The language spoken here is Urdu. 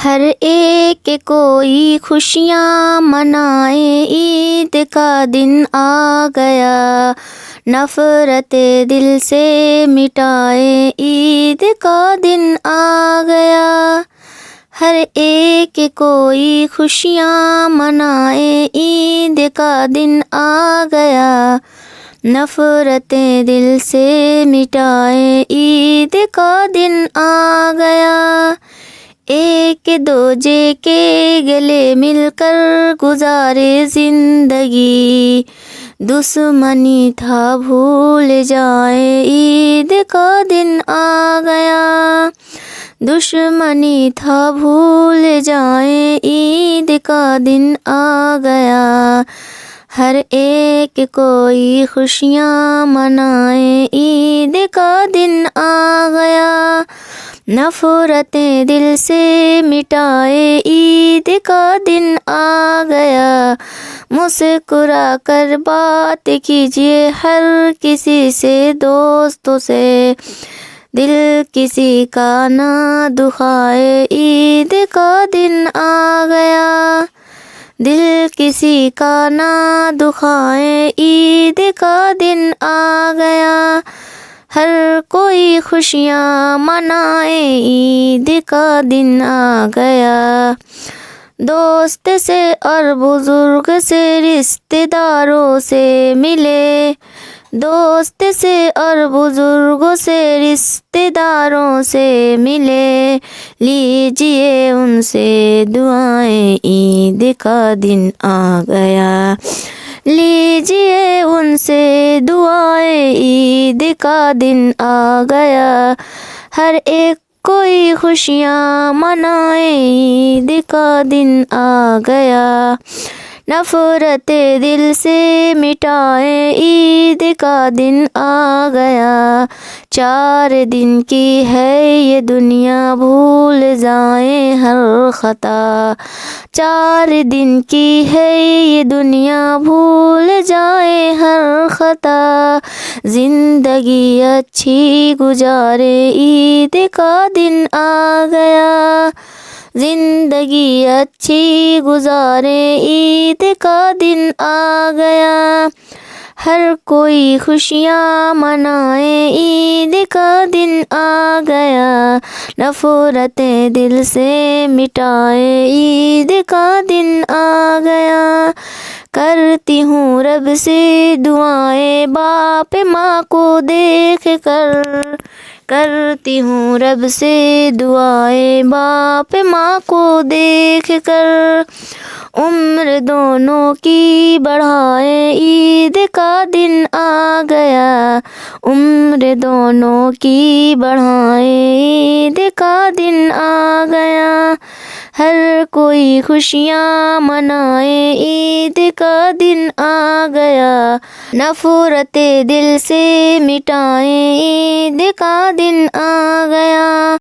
ہر ایک کوئی خوشیاں منائے، عید کا دن آ گیا، نفرت دل سے مٹائے، عید کا دن آ گیا۔ ہر ایک کوئی خوشیاں منائے، عید کا دن آ گیا، نفرتیں دل سے مٹائے، عید کا دن آ گیا۔ ایک دوجے کے گلے مل کر گزارے زندگی، دشمنی تھا بھول جائیں، عید کا دن آ گیا، دشمنی تھا بھول جائیں، عید کا دن آ گیا۔ ہر ایک کوئی خوشیاں منائے، عید کا دن آ گیا، نفرتیں دل سے مٹائے، عید کا دن آ گیا۔ مسکرا کر بات کیجیے ہر کسی سے، دوستوں سے، دل کسی کا نہ دکھائے، عید کا دن آ گیا، دل کسی کا نہ دکھائے، عید کا دن آ گیا۔ ہر کوئی خوشیاں منائے، عید کا دن آ گیا۔ دوست سے اور بزرگ سے، رشتہ داروں سے ملے، دوست سے اور بزرگوں سے، رشتہ داروں سے ملے، لیجیے ان سے دعائیں، عید کا دن آ گیا، لیجیے ان سے دعائیں، عید کا دن آ گیا۔ ہر ایک کوئی خوشیاں منائے، عید کا دن آ گیا، نفرت دل سے مٹائے، عید کا دن آ گیا۔ 4 دن کی ہے یہ دنیا، بھول جائیں ہر خطا، 4 دن کی ہے یہ دنیا، بھول جائیں ہر خطا، زندگی اچھی گزارے، عید کا دن آ گیا، زندگی اچھی گزارے، عید کا دن آ گیا۔ ہر کوئی خوشیاں منائے، عید کا دن آ گیا، نفرتیں دل سے مٹائے، عید کا دن آ گیا۔ کرتی ہوں رب سے دعائیں باپ ماں کو دیکھ کر، کرتی ہوں رب سے دعائیں باپ ماں کو دیکھ کر، عمر دونوں کی بڑھائے، عید کا دن آ گیا، عمر دونوں کی بڑھائے، عید کا دن آ گیا۔ ہر کوئی خوشیاں منائے، عید کا دن آ گیا، نفرتیں دل سے مٹائے، عید کا دن آ گیا۔